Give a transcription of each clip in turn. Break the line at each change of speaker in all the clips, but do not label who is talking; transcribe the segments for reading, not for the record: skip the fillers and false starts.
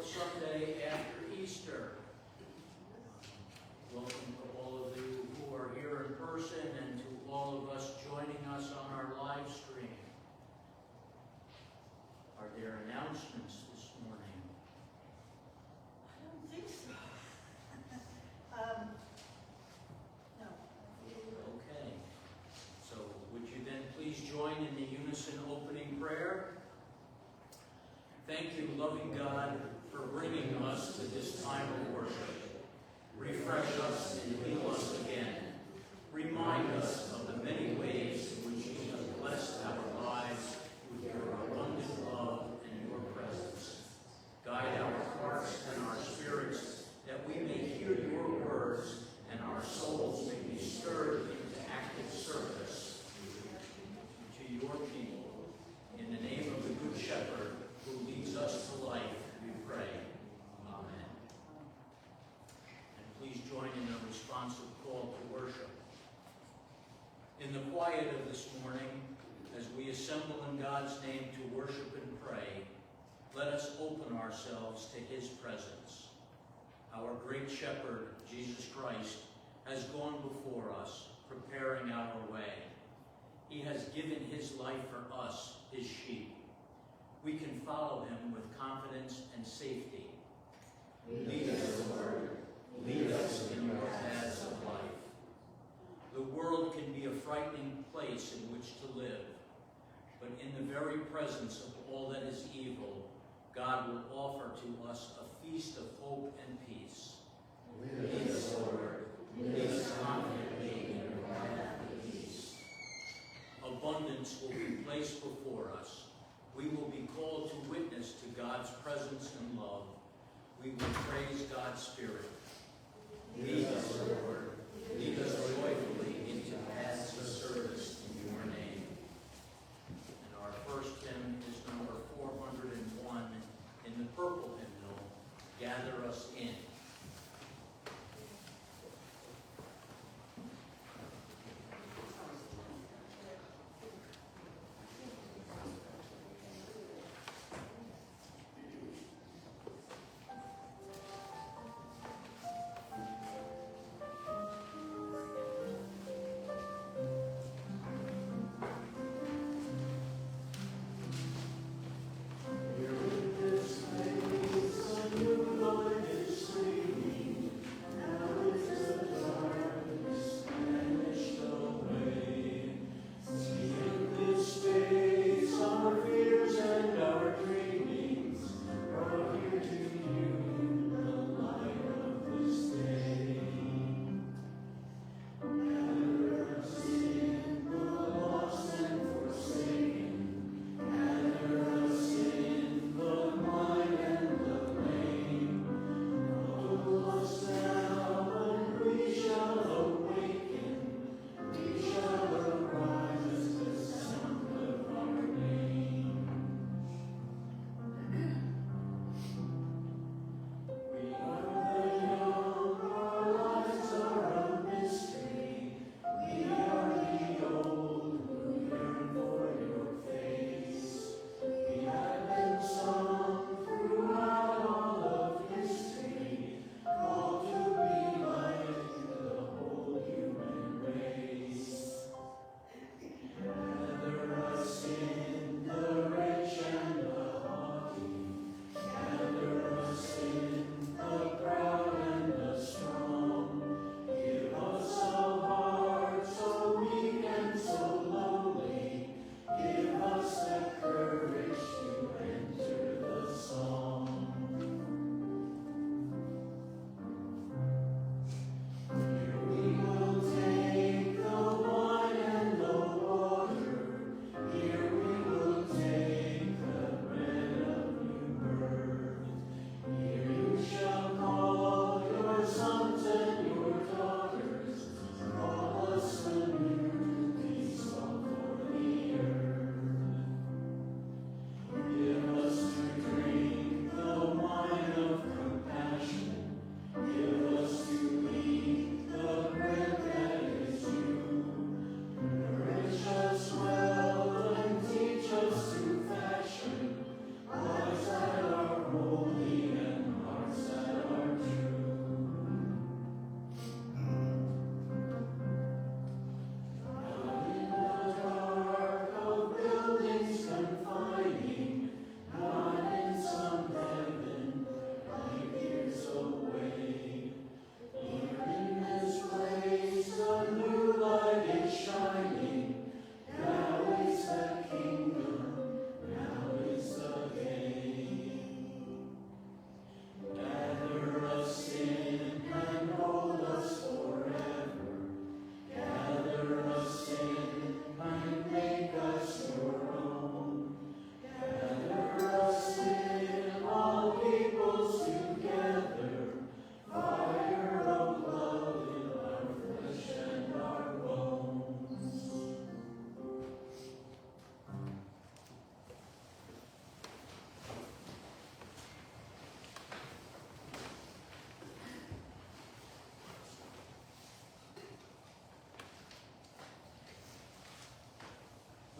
fourth Sunday after Easter. Welcome to all of you who are here in person and to all of us joining us on our live stream. Are there announcements this morning?
I don't think so. No.
Okay. So would you then please join in the unison opening prayer? Thank you, loving God, for bringing us to this time of worship. Refresh us and heal us again. Remind us of the many ways in which you have blessed our lives with your abundant love and your presence. Guide our hearts and our spirits that we may hear your words and our souls may be stirred into active service to your people. In the name of the Good Shepherd, who leads us to life, we pray. Amen. And please join in a responsive call to worship. In the quiet of this morning, as we assemble in God's name to worship and pray, let us open ourselves to his presence. Our great shepherd, Jesus Christ, has gone before us, preparing our way. He has given his life for us, his sheep. We can follow him with confidence and safety. Lead us, Lord. Lead us in your paths of life. The world can be a frightening place in which to live, but in the very presence of all that is evil, God will offer to us a feast of hope and peace. Lead us, Lord. Lead us confidently in your path of peace. Abundance will be placed before us. We will be called to witness to God's presence and love. We will praise God's Spirit. Lead us, Lord. Lead us joyfully into paths of service in your name. And our first hymn is number 401 in the purple hymnal, Gather Us In.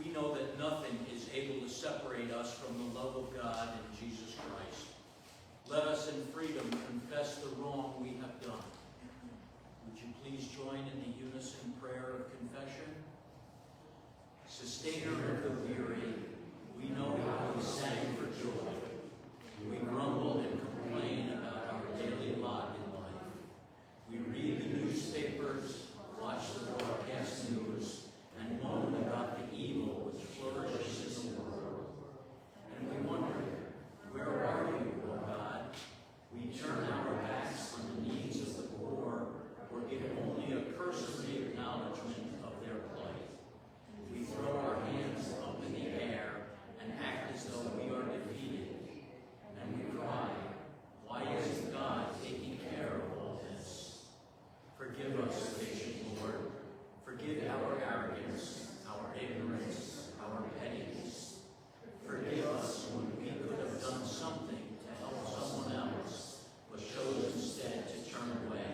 We know that nothing is able to separate us from the love of God in Jesus Christ. Let us in freedom confess the wrong we have done. Would you please join in the unison prayer of confession? Sustainer of the weary, we know how we sang for joy. We grumble and complain about our daily lot in life. We read the newspapers, watch the broadcast news, and moan about the evil which flourishes in the world. And we wonder, where are you, O God? We turn our backs on the needs of the poor, or give only a cursory acknowledgement of their plight. We throw our hands up in the air and act as though we are defeated. And we cry, why isn't God taking care of all this? Forgive us, patient Lord. Forgive our arrogance, our ignorance, our pettiness. Forgive us when we could have done something to help someone else, but chose instead to turn away.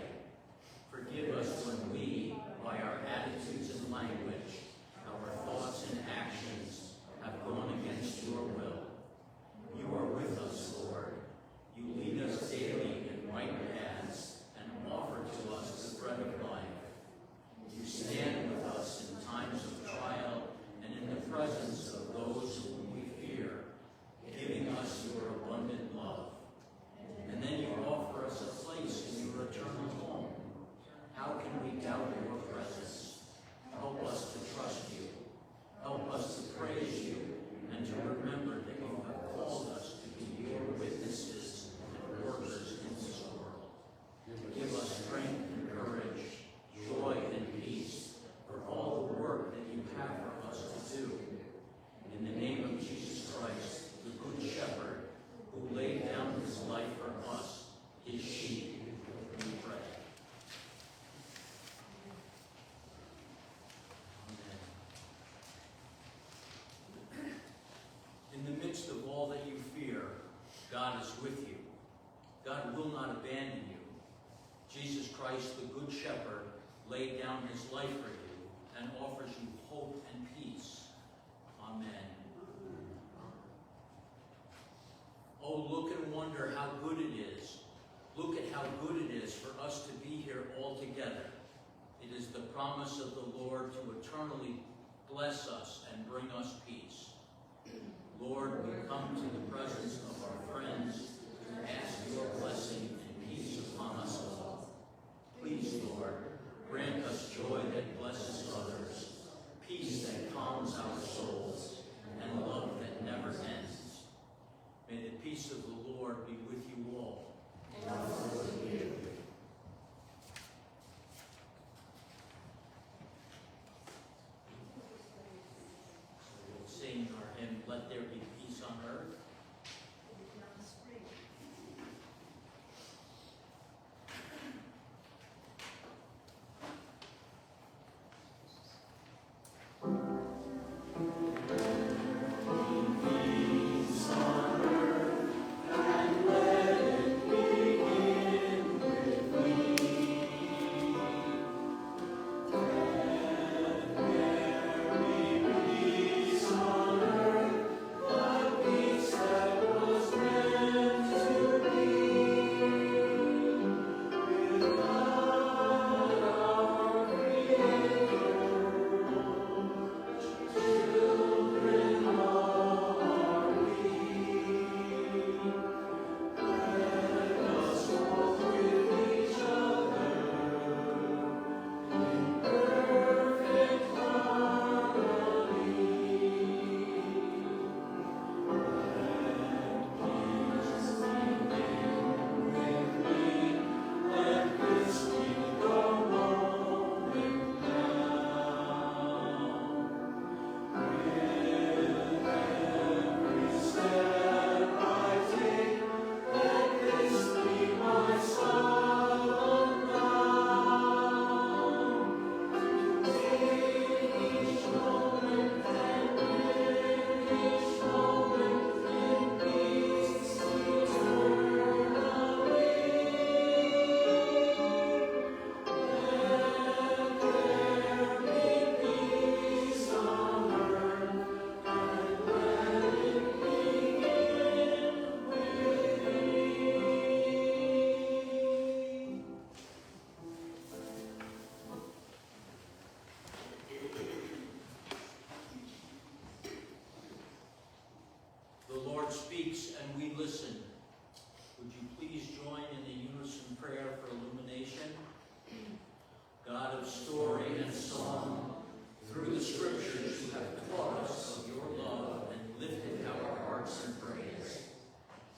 Forgive us when we, by our attitudes and language, our thoughts and actions, have gone against your will. You are with us, Lord. You lead us daily in right paths and offer to us the bread of life. You stand with us in times of trial and in the presence of those whom we fear, giving us your abundant love. And then you offer us a place in your eternal home. How can we doubt your presence? Help us to trust you. Help us to praise you and to remember that you have called us to be your witnesses and workers in this world. Give us strength and courage, joy and peace for all the work that you have for us to do. In the name of Jesus Christ, the Good Shepherd, who laid down his life for us, his sheep, we pray. Amen. In the midst of all that you fear, God is with you. God will not abandon you. Jesus Christ, the Good Shepherd, laid down his life for you and offers you hope and peace. Amen. Oh, look and wonder how good it is. Look at how good it is for us to be here all together. It is the promise of the Lord to eternally bless us and bring us peace. Lord, we come to the presence of our friends to ask your blessing and peace upon us all. Please, Lord, grant us joy that blesses others, peace that calms our souls, and love that never ends. May the peace of the Lord be with you all. And also with you. We'll sing our hymn, Let There Be Peace on Earth. Lord speaks and we listen. Would you please join in the unison prayer for illumination? God of story and song, through the scriptures you have taught us of your love and lifted our hearts in praise.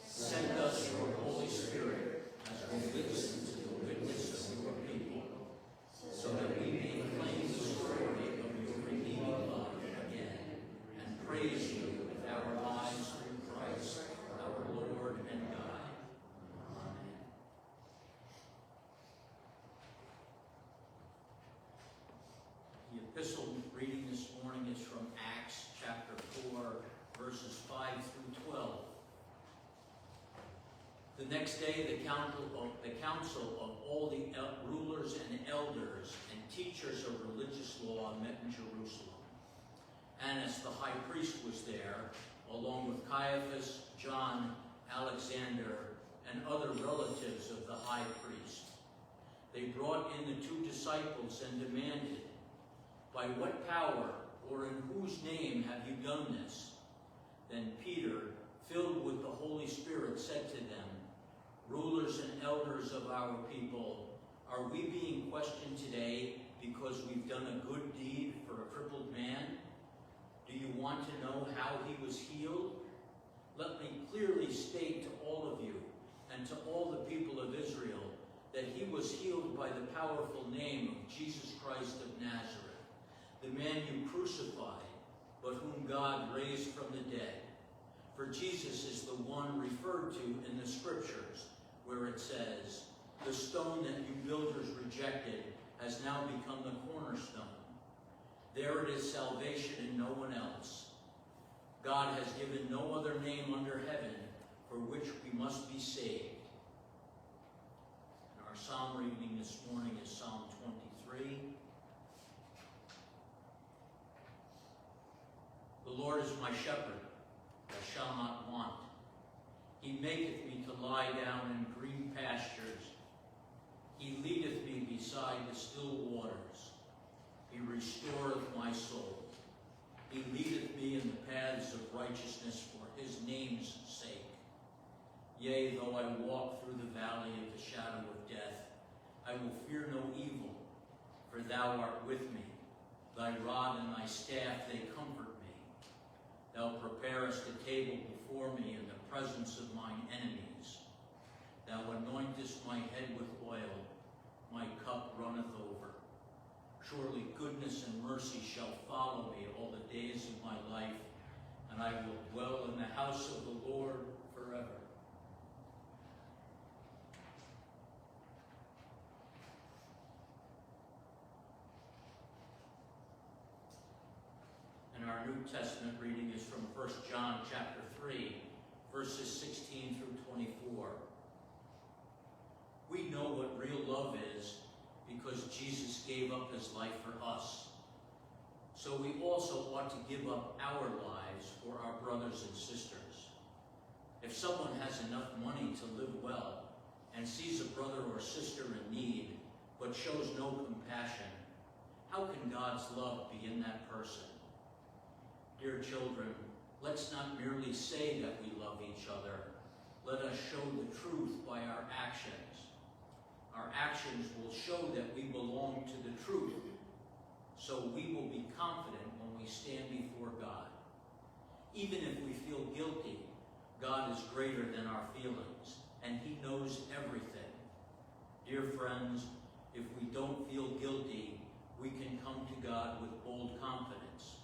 Send us your Holy Spirit as we listen to the witness of your people, so that we may claim the story of your redeeming love again and praise you with our lives through Christ, our Lord and God. Amen. The epistle reading this morning is from Acts chapter 4, verses 5 through 12. The next day, the council of all the rulers and elders and teachers of religious law met in Jerusalem. Annas the high priest was there, along with Caiaphas, John, Alexander, and other relatives of the high priest. They brought in the 2 disciples and demanded, "By what power or in whose name have you done this?" Then Peter, filled with the Holy Spirit, said to them, "Rulers and elders of our people, are we being questioned today because we've done a good deed for a crippled man? Do you want to know how he was healed? Let me clearly state to all of you and to all the people of Israel that he was healed by the powerful name of Jesus Christ of Nazareth, the man you crucified, but whom God raised from the dead. For Jesus is the one referred to in the scriptures, where it says, 'The stone that you builders rejected has now become the cornerstone.' There it is salvation in no one else. God has given no other name under heaven for which we must be saved." And our psalm reading this morning is Psalm 23. The Lord is my shepherd, I shall not want. He maketh me to lie down in green pastures. He leadeth me beside the still waters. He restoreth my soul. He leadeth me in the paths of righteousness for his name's sake. Yea, though I walk through the valley of the shadow of death, I will fear no evil, for thou art with me. Thy rod and thy staff, they comfort me. Thou preparest a table before me in the presence of mine enemies. Thou anointest my head with oil, my cup runneth over. Surely goodness and mercy shall follow me all the days of my life, and I will dwell in the house of the Lord forever. And our New Testament reading is from 1 John chapter 3, verses 16 through 24. We know what real love is because Jesus gave up his life for us. So we also ought to give up our lives for our brothers and sisters. If someone has enough money to live well and sees a brother or sister in need but shows no compassion, how can God's love be in that person? Dear children, let's not merely say that we love each other. Let us show the truth by our actions. Our actions will show that we belong to the truth, so we will be confident when we stand before God. Even if we feel guilty, God is greater than our feelings, and he knows everything. Dear friends, if we don't feel guilty, we can come to God with bold confidence,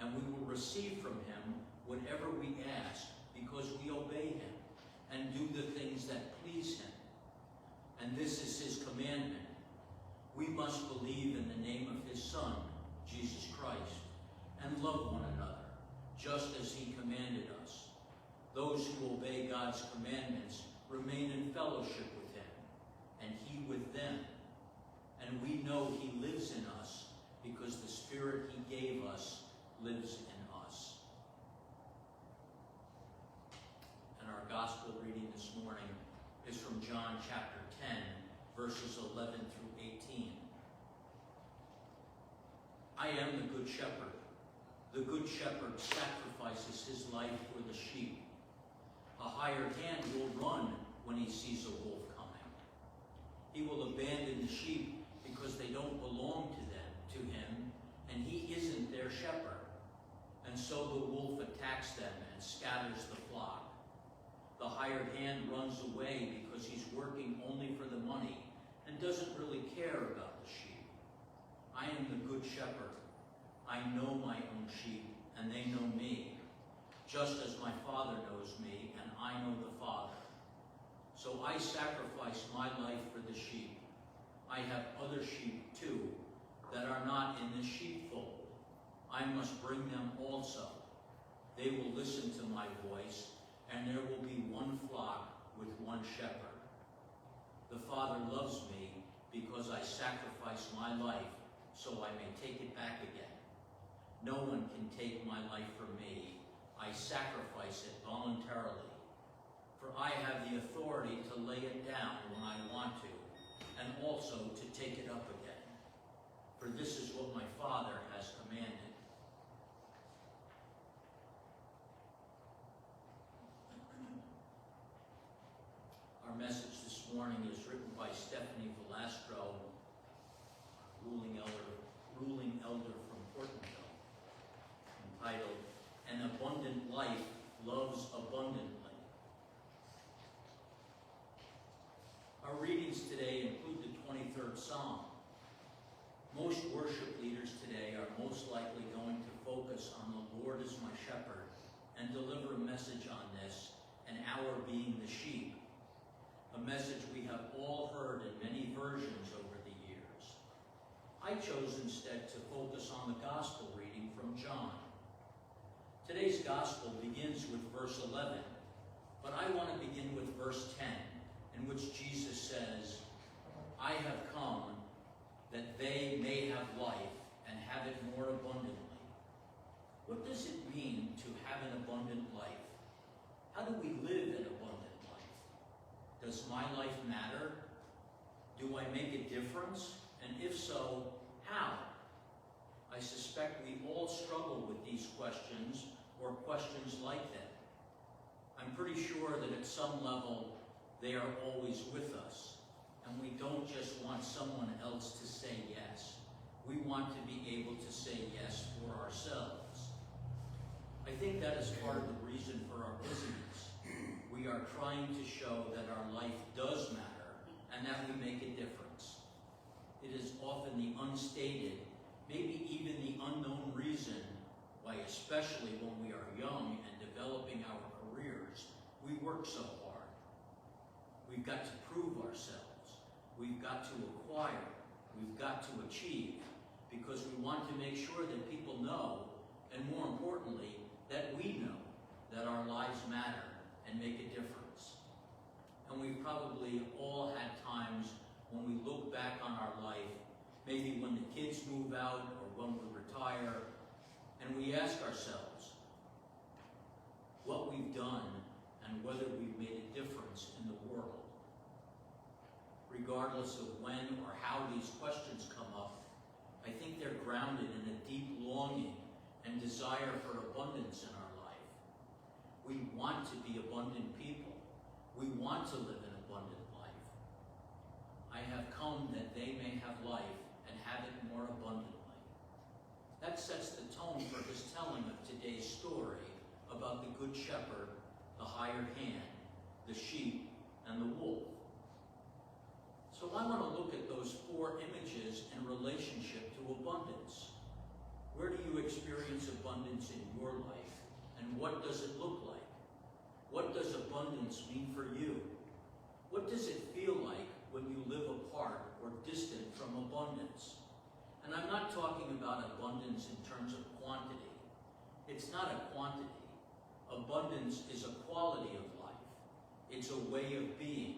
and we will receive from him whatever we ask because we obey him and do the things that please him. And this is his commandment. We must believe in the name of his Son, Jesus Christ, and love one another, just as he commanded us. Those who obey God's commandments remain in fellowship with him, and he with them. And we know he lives in us because the Spirit he gave us lives in us. And our gospel reading this morning is from John chapter 10, verses 11 through 18. I am the good shepherd. The good shepherd sacrifices his life for the sheep. A hired hand will run when he sees a wolf coming. He will abandon the sheep because they don't belong to him, and he isn't their shepherd. And so the wolf attacks them and scatters the flock. The hired hand runs away because he's working only for the money and doesn't really care about the sheep. I am the good shepherd. I know my own sheep, and they know me, just as my Father knows me, and I know the Father. So I sacrifice my life for the sheep. I have other sheep too that are not in the sheepfold. I must bring them also. They will listen to my voice, and there will be one flock with one shepherd. The Father loves me because I sacrifice my life so I may take it back again. No one can take my life from me. I sacrifice it voluntarily. For I have the authority to lay it down when I want to, and also to take it up again. For this is what my Father has commanded. Our message this morning is written by Stephanie Velastro, ruling elder from Portonville, entitled, An Abundant Life Loves Abundantly. Our readings today include the 23rd Psalm. Most worship leaders today are most likely going to focus on the Lord as my shepherd and deliver a message on this, and our being the sheep. A message we have all heard in many versions over the years. I chose instead to focus on the gospel reading from John. Today's gospel begins with verse 11, but I want to begin with verse 10, in which Jesus says, I have come that they may have life and have it more abundantly. What does it mean to have an abundant life? How do we live an abundant life? Does my life matter? Do I make a difference? And if so, how? I suspect we all struggle with these questions or questions like them. I'm pretty sure that at some level they are always with us, and we don't just want someone else to say yes. We want to be able to say yes for ourselves. I think that is part of the reason for our busyness. We are trying to show that our life does matter and that we make a difference. It is often the unstated, maybe even the unknown reason why, especially when we are young and developing our careers, we work so hard. We've got to prove ourselves. We've got to acquire. We've got to achieve, because we want to make sure that people know, and more importantly, that we know that our lives matter and make a difference. And we've probably all had times when we look back on our life, maybe when the kids move out or when we retire, and we ask ourselves what we've done and whether we've made a difference in the world. Regardless of when or how these questions come up, I think they're grounded in a deep longing and desire for abundance in our life. We want to be abundant people. We want to live an abundant life. I have come that they may have life and have it more abundantly. That sets the tone for his telling of today's story about the Good Shepherd, the hired hand, the sheep, and the wolf. So I want to look at those four images in relationship to abundance. Where do you experience abundance in your life, and what does it look like? What does abundance mean for you? What does it feel like when you live apart or distant from abundance? And I'm not talking about abundance in terms of quantity. It's not a quantity. Abundance is a quality of life. It's a way of being.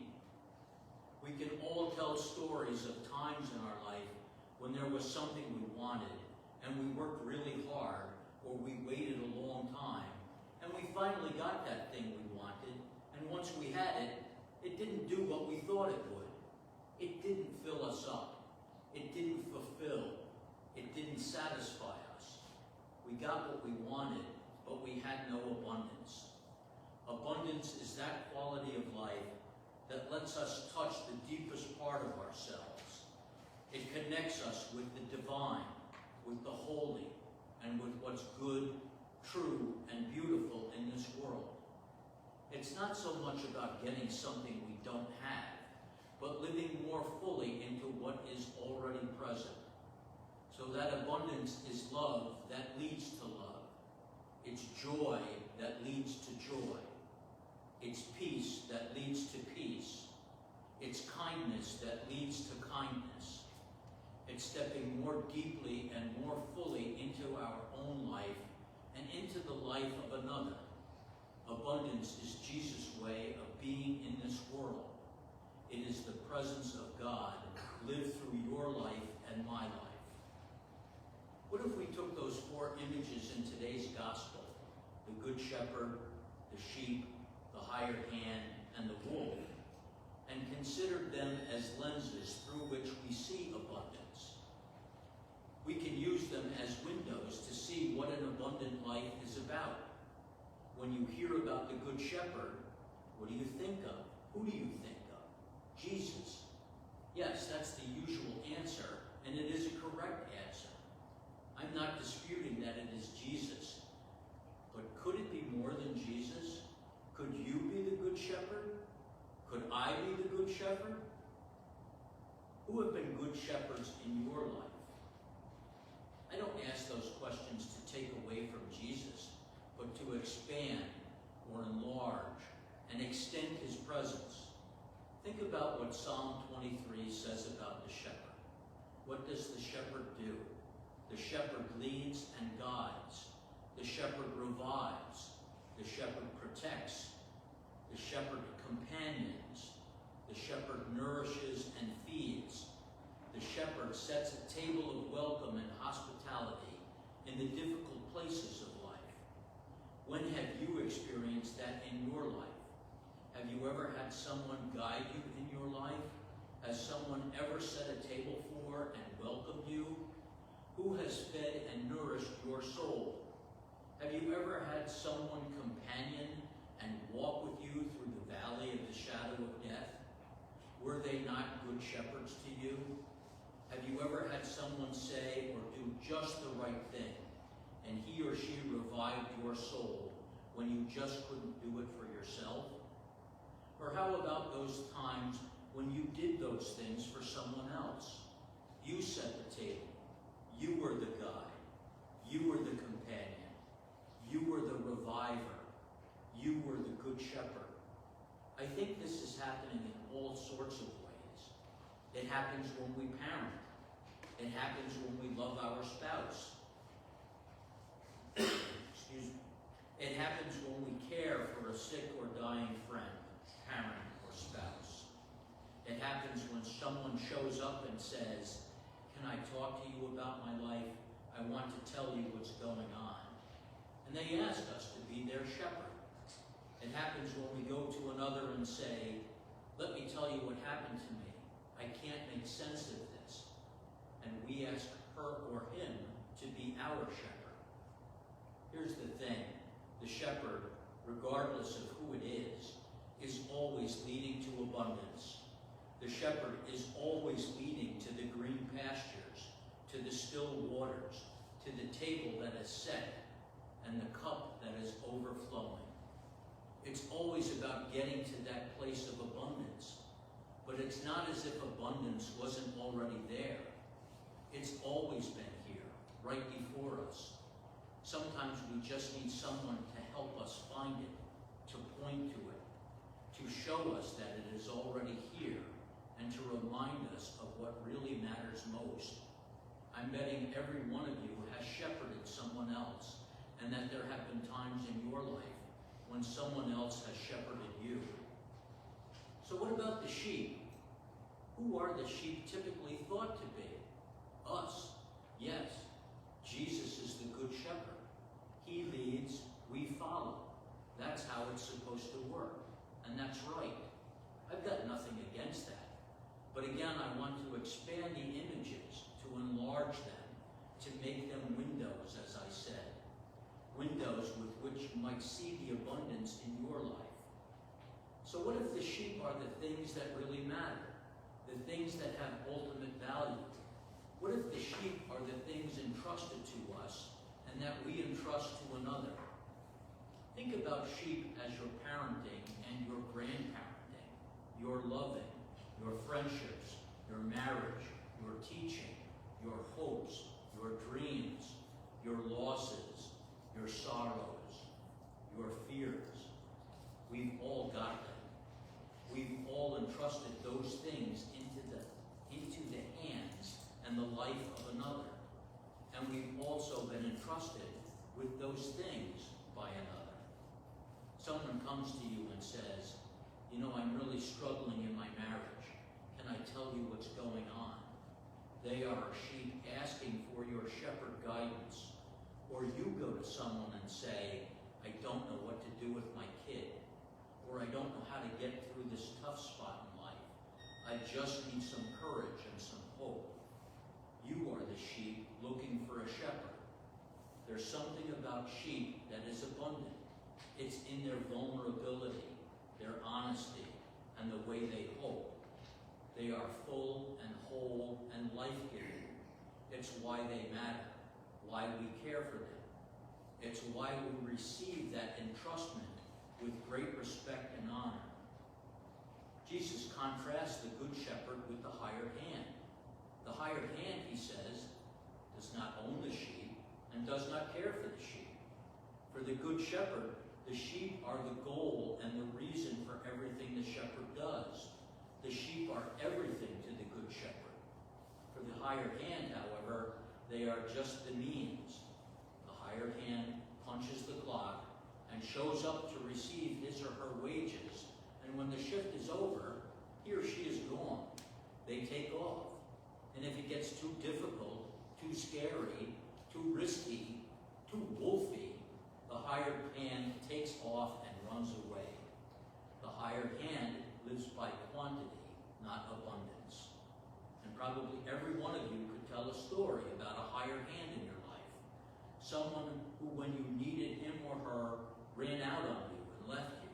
We can all tell stories of times in our life when there was something we wanted, and we worked really hard, or we waited a long time, and we finally got that thing we wanted, and once we had it, it didn't do what we thought it would. It didn't fill us up. It didn't fulfill. It didn't satisfy us. We got what we wanted, but we had no abundance. Abundance is that quality of life that lets us touch the deepest part of ourselves. It connects us with the divine, with the holy, and with what's good, true, and beautiful in this world. It's not so much about getting something we don't have, but living more fully into what is already present. So that abundance is love that leads to love. It's joy that leads to joy. It's peace that leads to peace. It's kindness that leads to kindness. It's stepping more deeply and more fully into our own life and into the life of another. Abundance is Jesus' way of being in this world. It is the presence of God lived through your life and my life. What if we took those four images in today's gospel, the Good Shepherd, the sheep, the hired hand, and the wolf, and considered them as lenses through which we see abundance? We can use them as windows to see what an abundant life is about. When you hear about the Good Shepherd, what do you think of? Who do you think of? Jesus. Yes, that's the usual answer, and it is a correct answer. I'm not disputing that it is Jesus. But could it be more than Jesus? Could you be the Good Shepherd? Could I be the Good Shepherd? Who have been good shepherds in your life? I don't ask those questions to take away from Jesus, but to expand or enlarge and extend his presence. Think about what Psalm 23 says about the shepherd. What does the shepherd do? The shepherd leads and guides. The shepherd revives. The shepherd protects. The shepherd companions. The shepherd nourishes and feeds. The shepherd sets a table of welcome and hospitality in the difficult places of life. When have you experienced that in your life? Have you ever had someone guide you in your life? Has someone ever set a table for and welcomed you? Who has fed and nourished your soul? Have you ever had someone companion and walk with you through the valley of the shadow of death? Were they not good shepherds to you? Have you ever had someone say or do just the right thing, and he or she revived your soul when you just couldn't do it for yourself? Or how about those times when you did those things for someone else? You set the table. You were the guide. You were the companion. You were the reviver. You were the good shepherd. I think this is happening in all sorts of ways. It happens when we parent. It happens when we love our spouse. Excuse me. It happens when we care for a sick or dying friend, parent, or spouse. It happens when someone shows up and says, "Can I talk to you about my life? I want to tell you what's going on." And they ask us to be their shepherd. It happens when we go to another and say, "Let me tell you what happened to me. I can't make sense of this." And we ask her or him to be our shepherd. Here's the thing. The shepherd, regardless of who it is always leading to abundance. The shepherd is always leading to the green pastures, to the still waters, to the table that is set, and the cup that is overflowing. It's always about getting to that place of abundance. But it's not as if abundance wasn't already there. It's always been here, right before us. Sometimes we just need someone to help us find it, to point to it, to show us that it is already here, and to remind us of what really matters most. I'm betting every one of you has shepherded someone else, and that there have been times in your life when someone else has shepherded you. So what about the sheep? Who are the sheep typically thought to be? Us. Yes, Jesus is the good shepherd. He leads, we follow. That's how it's supposed to work. And that's right. I've got nothing against that. But again, I want to expand the images, to enlarge them, to make them windows, as I said. Windows with which might see the abundance in your life. So what if the sheep are the things that really matter, the things that have ultimate value? What if the sheep are the things entrusted to us and that we entrust to another? Think about sheep as your parenting and your grandparenting, your loving, your friendships, your marriage, your teaching, your hopes, your dreams, your losses, your sorrows, your fears. We've all got them. We've all entrusted those things into the hands and the life of another. And we've also been entrusted with those things by another. Someone comes to you and says, you know, I'm really struggling in my marriage. Can I tell you what's going on? They are a sheep asking for your shepherd guidance. Or you go to someone and say, I don't know what to do with my kid. Or I don't know how to get through this tough spot in life. I just need some courage and some hope. You are the sheep looking for a shepherd. There's something about sheep that is abundant. It's in their vulnerability, their honesty, and the way they hope. They are full and whole and life-giving. It's why they matter, why we care for them. It's why we receive that entrustment with great respect and honor. Jesus contrasts the good shepherd with the hired hand. The hired hand, he says, does not own the sheep and does not care for the sheep. For the good shepherd, the sheep are the goal and the reason for everything the shepherd does. The sheep are everything to the good shepherd. For the hired hand, however, they are just the means. The hired hand punches the clock and shows up to receive his or her wages. And when the shift is over, he or she is gone. They take off. And if it gets too difficult, too scary, too risky, too wolfy, the hired hand takes off and runs away. The hired hand lives by quantity, not abundance. And probably every one of you could tell a story about a hired hand in your life. Someone who, when you needed him or her, ran out on you and left you.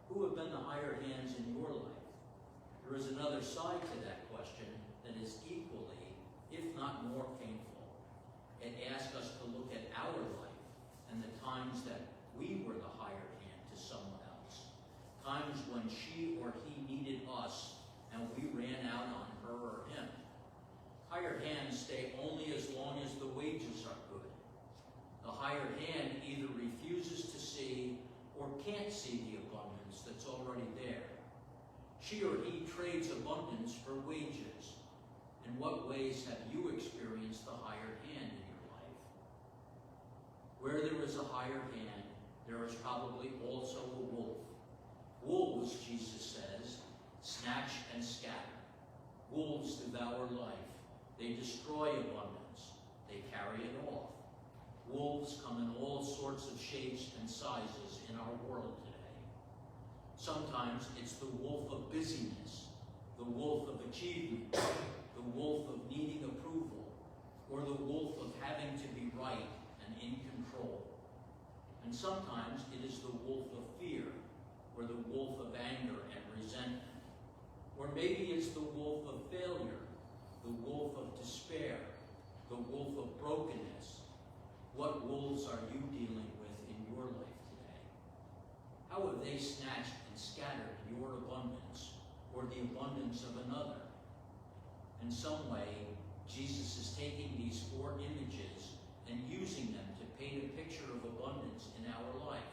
Who have been the hired hands in your life? There is another side to that question that is equally, if not more painful. It asks us to look at our life and the times that we were the hired hand to someone else. Times when she or he needed us and we ran out on her or him. Hired hands stay only as long as the wages are good. The hired hand either refuses to see or can't see the abundance that's already there. She or he trades abundance for wages. In what ways have you experienced the hired hand in your life? Where there is a hired hand, there is probably also a wolf. Wolves, Jesus says, snatch and scatter. Wolves devour life. They destroy abundance. They carry it off. Wolves come in all sorts of shapes and sizes in our world today. Sometimes it's the wolf of busyness, the wolf of achievement, the wolf of needing approval, or the wolf of having to be right and in control. And sometimes it is the wolf of fear, or the wolf of anger and resentment. Or maybe it's the wolf of failure, the wolf of despair, the wolf of brokenness. What wolves are you dealing with in your life today? How have they snatched and scattered your abundance or the abundance of another? In some way, Jesus is taking these four images and using them to paint a picture of abundance in our life.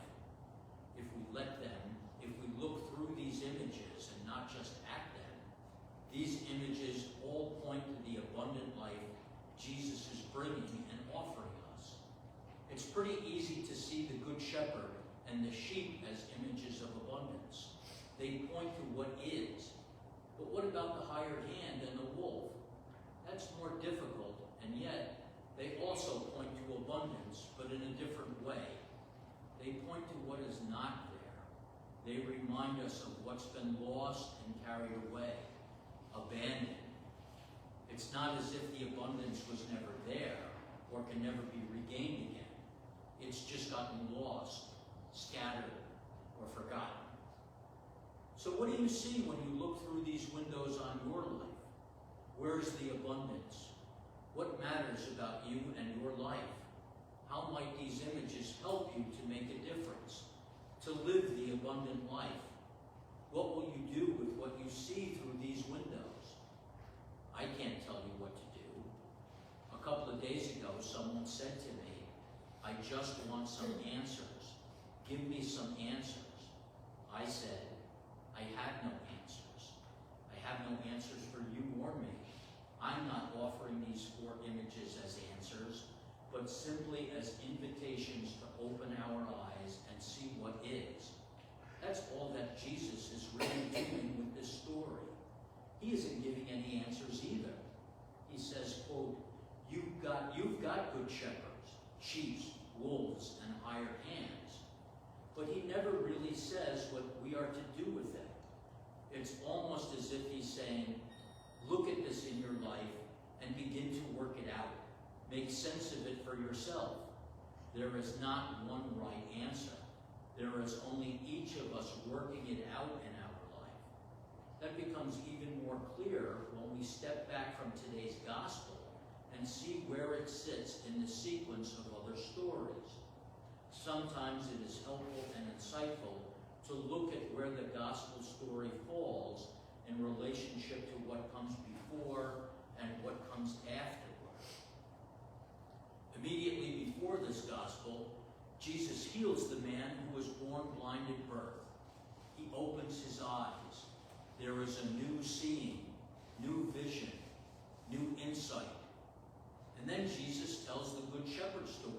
If we let them, if we look through these images and not just at them, these images all point to the abundant life Jesus is bringing and offering us. It's pretty easy to see the Good Shepherd and the sheep as images of abundance. They point to what is. But what about the hired hand and the wolf? That's more difficult, and yet they also point to abundance, but in a different way. They point to what is not there. They remind us of what's been lost and carried away, abandoned. It's not as if the abundance was never there or can never be regained again. It's just gotten lost scattered, or forgotten. So what do you see when you look through these windows on your life? Where's the abundance? What matters about you and your life? How might these images help you to make a difference, to live the abundant life? What will you do with what you see through these windows? I can't tell you what to do. A couple of days ago, someone said to me, I just want some answers. Give me some answers. I said, I have no answers. I have no answers for you or me. I'm not offering these 4 images as answers, but simply as invitations to open our eyes and see what is. That's all that Jesus is really doing with this story. He isn't giving any answers either. He says, quote, you've got good shepherds, sheep, wolves, and hired hands. But he never really says what we are to do with them. It's almost as if he's saying, look at this in your life and begin to work it out. Make sense of it for yourself. There is not one right answer. There is only each of us working it out in our life. That becomes even more clear when we step back from today's gospel and see where it sits in the sequence of other stories. Sometimes it is helpful and insightful to look at where the gospel story falls in relationship to what comes before and what comes afterward. Immediately before this gospel, Jesus heals the man who was born blind at birth. He opens his eyes. There is a new seeing, new vision, new insight. And then Jesus tells the Good Shepherd story.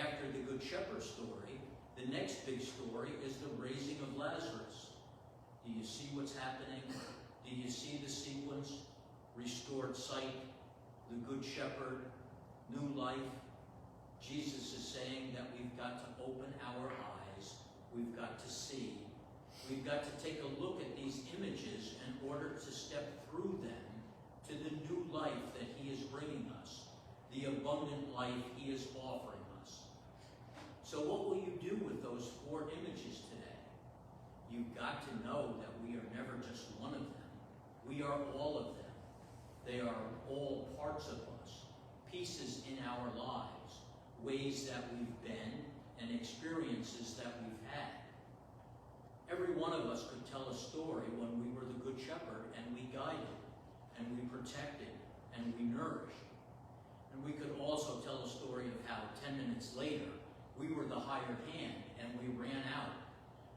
After the Good Shepherd story, the next big story is the raising of Lazarus. Do you see what's happening? Do you see the sequence? Restored sight, the Good Shepherd, new life. Jesus is saying that we've got to open our eyes. We've got to see. We've got to take a look at these images in order to step through them to the new life that he is bringing us, the abundant life he is offering us. So what will you do with those 4 images today? You've got to know that we are never just one of them. We are all of them. They are all parts of us, pieces in our lives, ways that we've been, and experiences that we've had. Every one of us could tell a story when we were the Good Shepherd and we guided, and we protected, and we nourished. And we could also tell a story of how 10 minutes later, we were the hired hand and we ran out.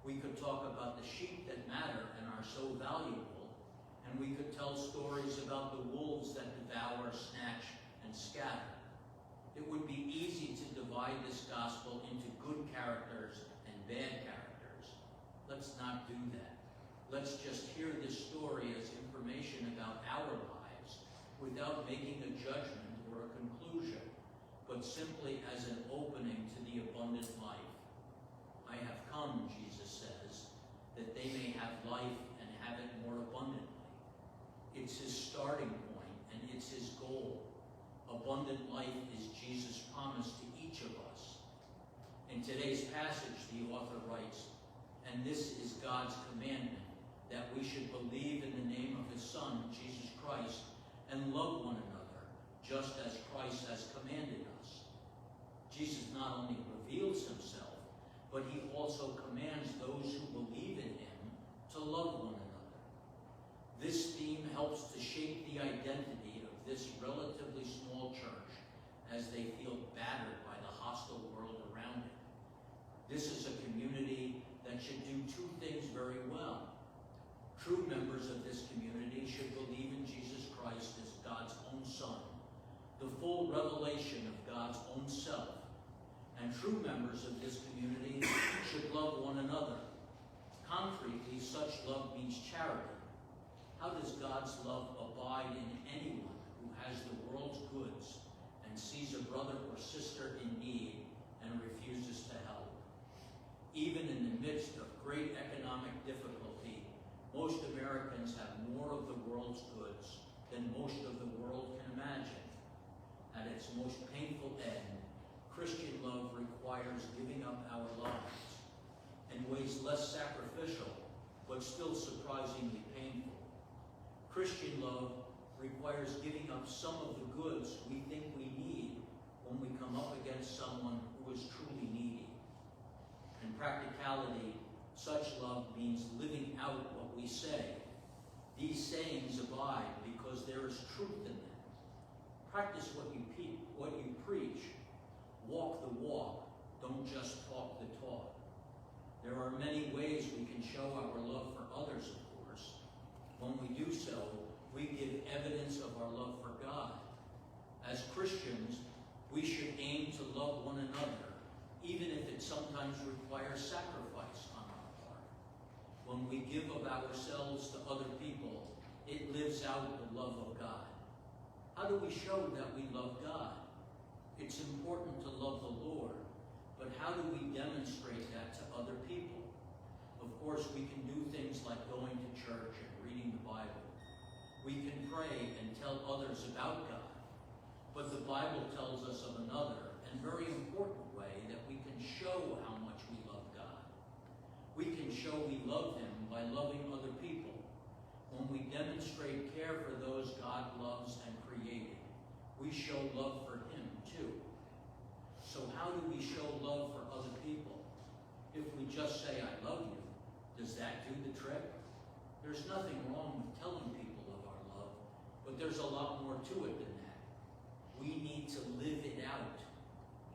We could talk about the sheep that matter and are so valuable, and we could tell stories about the wolves that devour, snatch, and scatter. It would be easy to divide this gospel into good characters and bad characters. Let's not do that. Let's just hear this story as information about our lives without making a judgment or a conclusion, but simply as an opening to the abundant life. I have come, Jesus says, that they may have life and have it more abundantly. It's his starting point and it's his goal. Abundant life is Jesus' promise to each of us. In today's passage, the author writes, and this is God's commandment, that we should believe in the name of his Son, Jesus Christ, and love one another, just as Christ has commanded us. Jesus not only reveals himself, but he also commands those who believe in him to love one another. This theme helps to shape the identity of this relatively small church as they feel battered by the hostile world around it. This is a community that should do 2 things very well. True members of this community should believe in Jesus Christ as God's own Son, the full revelation of God's own self. And true members of this community should love one another. Concretely, such love means charity. How does God's love abide in anyone who has the world's goods and sees a brother or sister in need and refuses to help? Even in the midst of great economic difficulty, most Americans have more of the world's goods than most of the world can imagine. At its most painful end, Christian love requires giving up our lives in ways less sacrificial, but still surprisingly painful. Christian love requires giving up some of the goods we think we need when we come up against someone who is truly needy. In practicality, such love means living out what we say. These sayings abide because there is truth in them. Practice what you preach. Walk the walk. Don't just talk the talk. There are many ways we can show our love for others, of course. When we do so, we give evidence of our love for God. As Christians, we should aim to love one another, even if it sometimes requires sacrifice on our part. When we give of ourselves to other people, it lives out the love of God. How do we show that we love God? It's important to love the Lord, but how do we demonstrate that to other people? Of course, we can do things like going to church and reading the Bible. We can pray and tell others about God. But the Bible tells us of another and very important way that we can show how much we love God. We can show we love Him by loving other people. When we demonstrate care for those God loves and created, we show love for Him too. So how do we show love for other people? If we just say, I love you, does that do the trick? There's nothing wrong with telling people of our love, but there's a lot more to it than that. We need to live it out.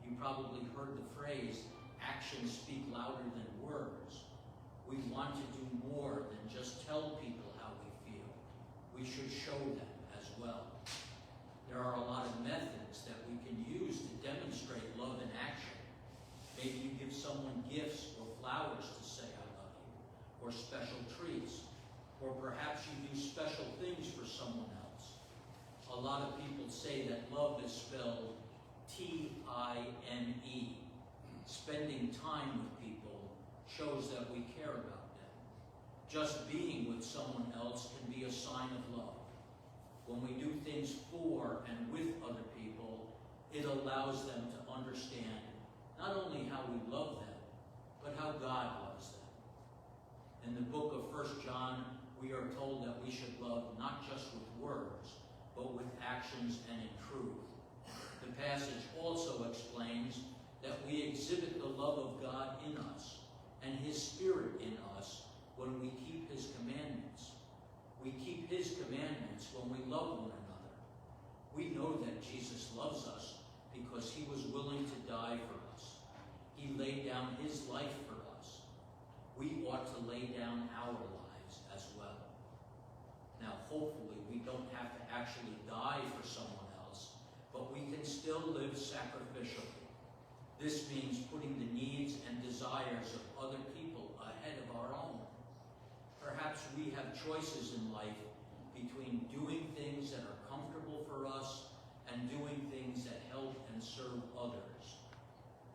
You probably heard the phrase, actions speak louder than words. We want to do more than just tell people how we feel. We should show them as well. There are a lot of methods that we can use to demonstrate love in action. Maybe you give someone gifts or flowers to say I love you, or special treats, or perhaps you do special things for someone else. A lot of people say that love is spelled T-I-M-E. Spending time with people shows that we care about them. Just being with someone else can be a sign of love. When we do things for and with other people, it allows them to understand not only how we love them, but how God loves them. In the book of 1 John, we are told that we should love not just with words, but with actions and in truth. The passage also explains that we exhibit the love of God in us and His Spirit in us when we keep His commandments. We keep His commandments when we love one another. We know that Jesus loves us because He was willing to die for us. He laid down His life for us. We ought to lay down our lives as well. Now, hopefully, we don't have to actually die for someone else, but we can still live sacrificially. This means putting the needs and desires of other people ahead of our own. Perhaps we have choices in life between doing things that are comfortable for us and doing things that help and serve others.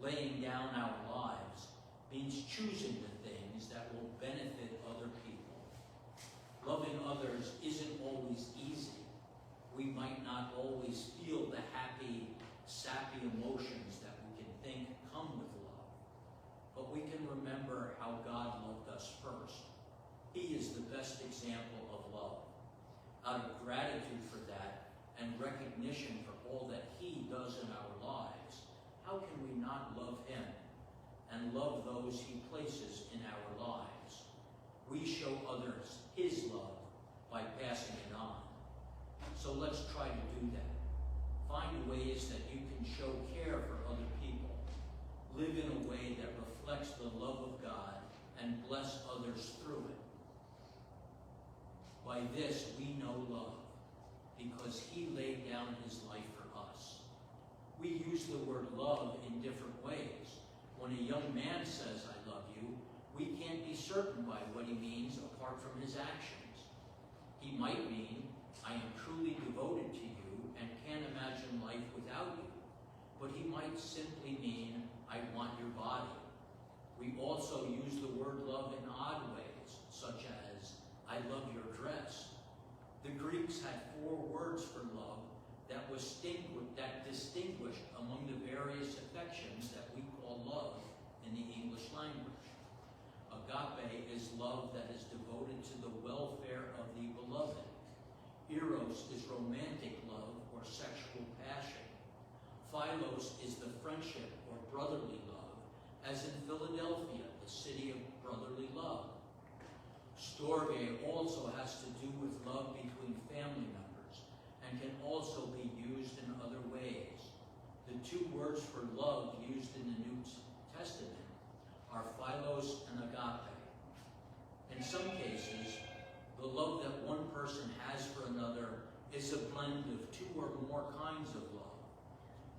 Laying down our lives means choosing the things that will benefit other people. Loving others isn't always easy. We might not always feel the happy, sappy emotions that we can think come with love. But we can remember how God loved us first. He is the best example of love. Out of gratitude for that and recognition for all that He does in our lives, how can we not love Him and love those He places in our lives? We show others His love by passing it on. So let's try to do that. Find ways that you can show care for other people. Live in a way that reflects the love of God and bless others through it. By this we know love, because He laid down His life for us. We use the word love in different ways. When a young man says, I love you, we can't be certain by what he means apart from his actions. He might mean, I am truly devoted to you and can't imagine life without you. But he might simply mean, I want your body. We also use the word love in odd ways, such as, I love your dress. The Greeks had 4 words for love that distinguished among the various affections that we call love in the English language. love that is devoted to the welfare of the beloved. Eros is romantic love or sexual passion. Philos is the friendship or brotherly love, as in Philadelphia, the city of brotherly love. Storge also has to do with love between family members and can also be used in other ways. The two words for love used in the New Testament are philos and agape. In some cases, the love that one person has for another is a blend of two or more kinds of love.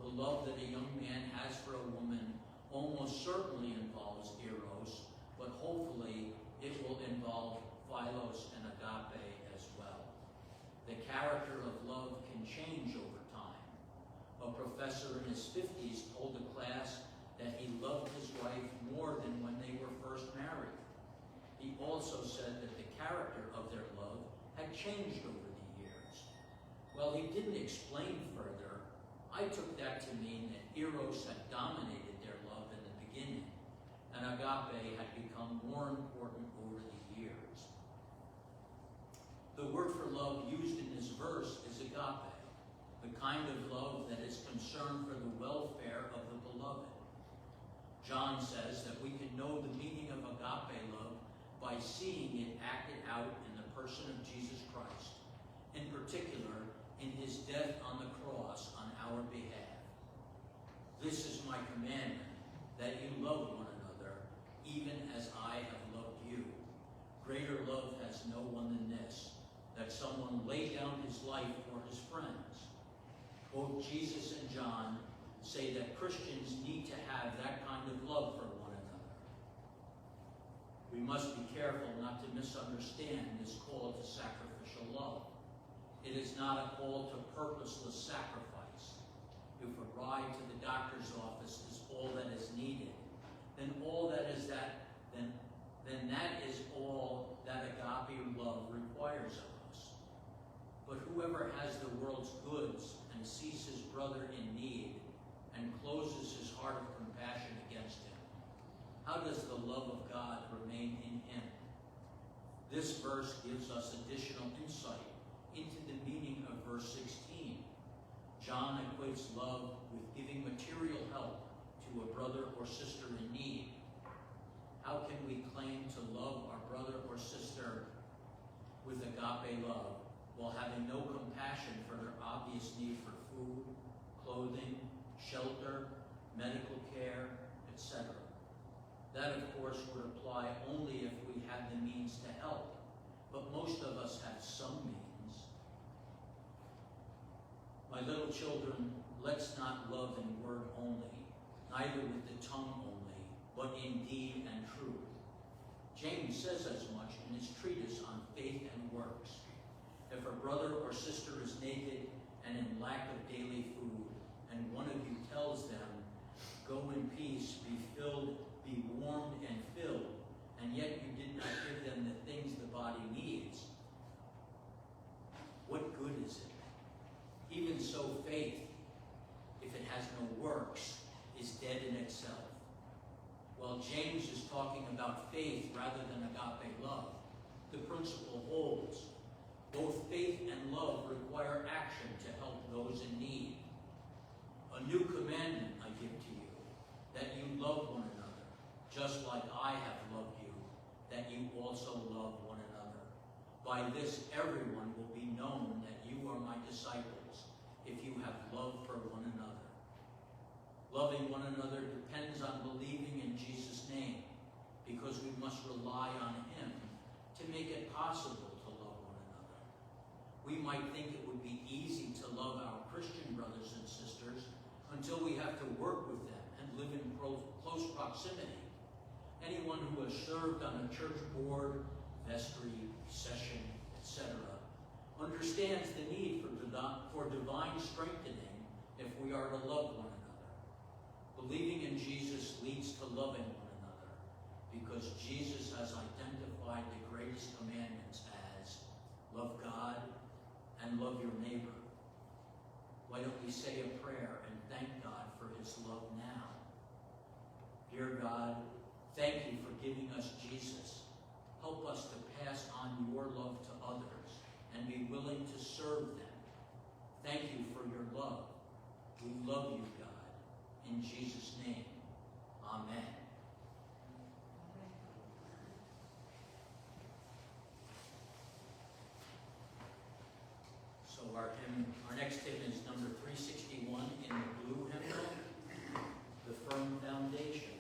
The love that a young man has for a woman almost certainly involves eros, but hopefully it will involve philos and agape as well. The character of love can change over time. A professor in his 50s told the class that he loved his wife more than when they were first married. He also said that the character of their love had changed over the years. While he didn't explain further, I took that to mean that eros had dominated their love in the beginning, and agape had become more important over the years. The word for love used in this verse is agape, the kind of love that is concerned for the welfare of the beloved. John says that we can know the meaning of agape love by seeing it acted out in the person of Jesus Christ, in particular in his death on the cross on our behalf. This is my commandment, that you love one another, even as I have loved you. Greater love has no one than this, that someone lay down his life for his friends. Both Jesus and John say that Christians need to have that kind of love for one another. We must be careful not to misunderstand this call to sacrificial love. It is not a call to purposeless sacrifice. If a ride to the doctor's office is all that is needed, then that is all that agape love requires of us. But whoever has the world's goods and sees his brother in need and closes his heart of compassion against him, how does the love of God remain in him? This verse gives us additional insight into the meaning of verse 16. John equates love with giving material help to a brother or sister in need. How can we claim to love our brother or sister with agape love while having no compassion for their obvious need for food, clothing, shelter, medical care, etc.? That, of course, would apply only if we had the means to help, but most of us have some means. My little children, let's not love in word only, neither with the tongue only, but in deed and truth. James says as much in his treatise on faith and works. If a brother or sister is naked and in lack of daily food, and one of you tells them, go in peace, be filled, be warmed and filled, and yet you did not give them the things the body needs, what good is it? Even so, faith, if it has no works, is dead in itself. While James is talking about faith rather than agape love, the principle holds. Both faith and love require action to help those in need. A new commandment I give to you, that you love one another, just like I have loved you, that you also love one another. By this everyone will be known that you are my disciples, if you have love for one another. Loving one another depends on believing in Jesus' name, because we must rely on him to make it possible to love one another. We might think it would be easy to love our Christian brothers and sisters until we have to work with them and live in close proximity. Anyone who has served on a church board, vestry, session, etc., understands the need for divine strengthening if we are to love one another. Believing in Jesus leads to loving one another, because Jesus has identified the greatest commandments as love God and love your neighbor. Why don't we say a prayer and thank God for his love now? Dear God, thank you for giving us Jesus, Help us to pass on your love to others and be willing to serve them. Thank you for your love. We love you, God. In Jesus' name, amen. So our next hymn is number 361 in the blue hymnal, The Firm Foundation.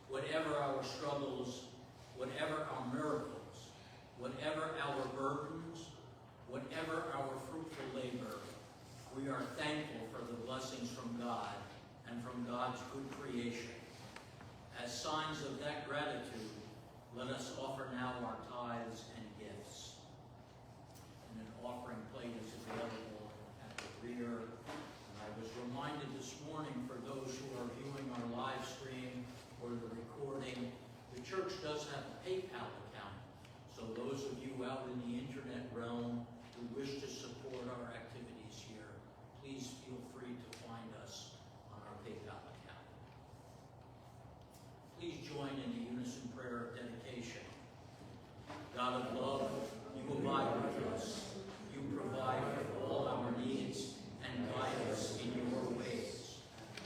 Whatever our struggles, whatever our miracles, whatever our burdens, whatever our fruitful labor, we are thankful for the blessings from God and from God's good creation. As signs of that gratitude, let us offer now our tithes and gifts. And an offering plate is available at the rear. And I was reminded this morning, for those who are viewing our live stream or the recording, the church does have a PayPal account. So those of you out in the internet realm who wish to support our activities here, please feel free to find us on our PayPal account. Please join in the unison prayer of dedication. God of love, you abide with us. You provide for all our needs and guide us in your ways.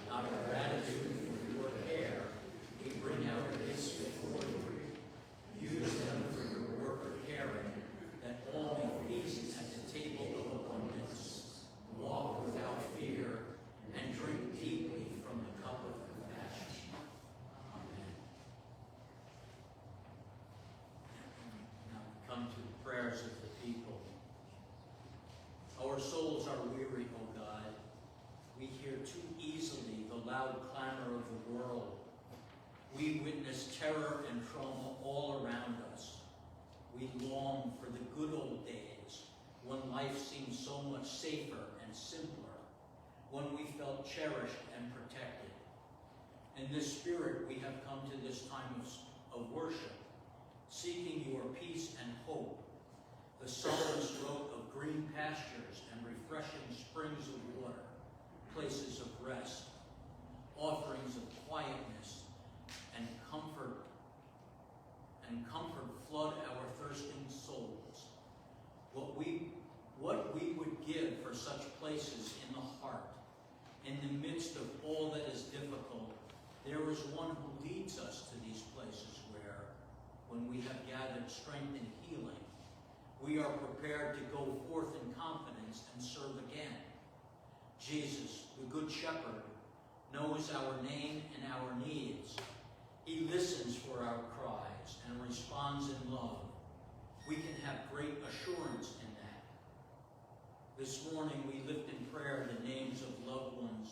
Out of gratitude for your care, we bring our gifts before you. Use them for your work of caring, that all may feast at the table of abundance, walk without fear, and drink deeply from the cup of compassion. Amen. Now we come to the prayers of the people. Our souls are weary, O God. We hear too easily the loud clamor of the world. We witness terror and trauma all around us. We long for the good old days when life seemed so much safer and simpler, when we felt cherished and protected. In this spirit, we have come to this time of worship, seeking your peace and hope, the psalmist wrote of green pastures and refreshing springs of water, places of rest, offerings of quietness and comfort flood our thirsting souls. What we would give for such places in the heart, in the midst of all that is difficult, there is one who leads us to these places where, when we have gathered strength and healing, we are prepared to go forth in confidence and serve again. Jesus, the Good Shepherd, knows our name and our needs. He listens for our cries and responds in love. We can have great assurance in that. This morning we lift in prayer the names of loved ones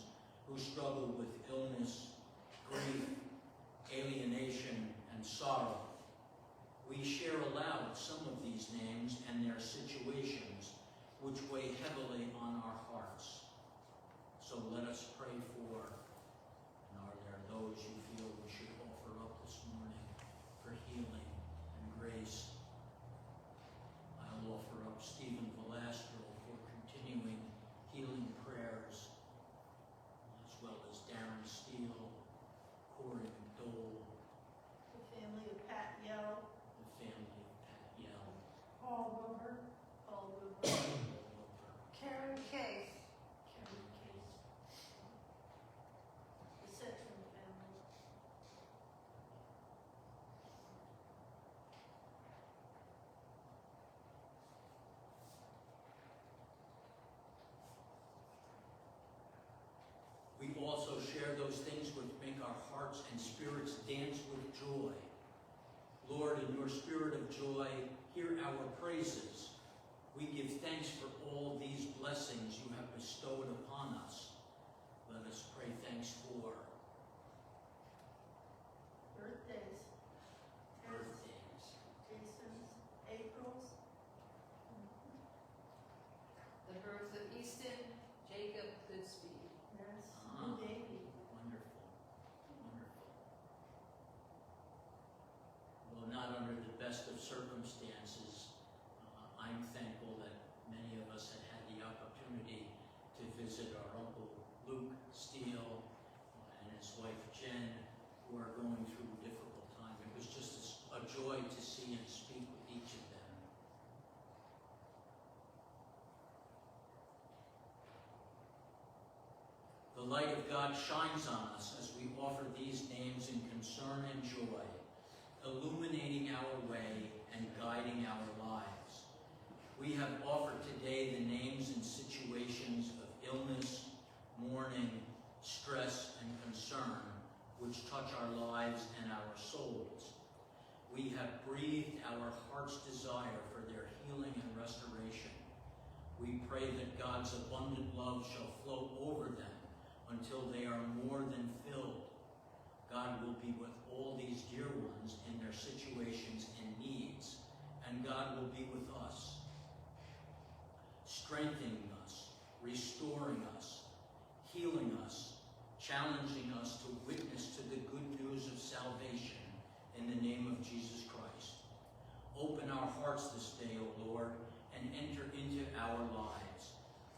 who struggle with illness, grief, alienation, and sorrow. We share aloud some of these names and their situations which weigh heavily on our hearts. So let us pray for, and are there those you feel we should offer up this morning for healing and grace? I'll offer up Stephen Velastro for continuing healing prayers, as well as Darren Steele, Corey McDole,
The family of Pat Yell,
the family of Pat Yell,
Paul Wilbur, Karen Case,
Kerry Case,
the Citron family.
We also share those things which make our hearts and spirits dance with joy. Lord, in your spirit of joy, hear our praises. We give thanks for all these blessings you have bestowed upon us. Let us pray thanks for
Birthdays,
birthdays,
Jason's, April's,
The birth of Easton Jacob Goodspeed.
yes,
Ah.
new baby.
wonderful, wonderful. Well, not under the best of circumstances, I'm thankful that many of us had the opportunity to visit our Uncle Luke Steele and his wife Jen, who are going through a difficult time. It was just a joy to see and speak with each of them. The light of God shines on us as we offer these names in concern and joy, illuminating our way and guiding our lives. We have offered today the names and situations of illness, mourning, stress, and concern, which touch our lives and our souls. We have breathed our heart's desire for their healing and restoration. We pray that God's abundant love shall flow over them until they are more than filled. God will be with all these dear ones in their situations and needs, and God will be with us, strengthening us, restoring us, healing us, challenging us to witness to the good news of salvation in the name of Jesus Christ. Open our hearts this day, O Lord, and enter into our lives.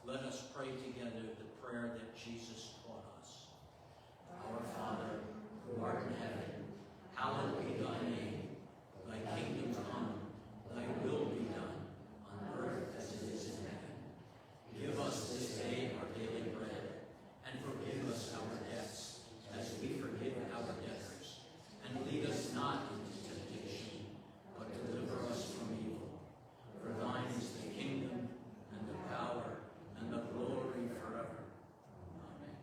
Let us pray together the prayer that Jesus taught us. Our Father, who art in heaven, hallowed be thy name. Thy kingdom come, thy will be done, on earth as it is in heaven. Give us this day our daily bread, and forgive us our debts, as we forgive our debtors. And lead us not into temptation, but deliver us from evil. For thine is the kingdom, and the power, and the glory forever. Amen.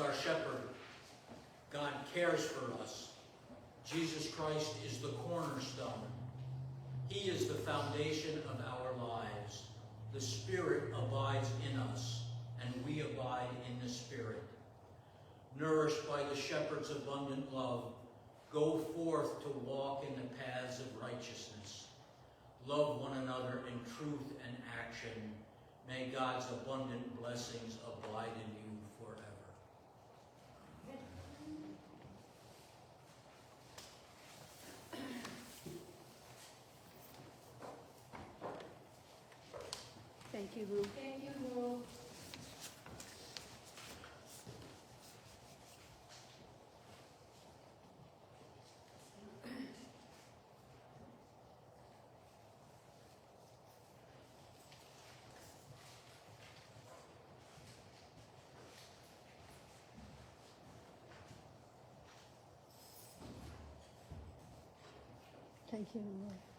our shepherd. God cares for us. Jesus Christ is the cornerstone. He is the foundation of our lives. The Spirit abides in us, and we abide in the Spirit. Nourished by the shepherd's abundant love, go forth to walk in the paths of righteousness. Love one another in truth and action. May God's abundant blessings abide in you forever.
Thank you, Ruth.
Thank you, Lou.
Thank you, Lord.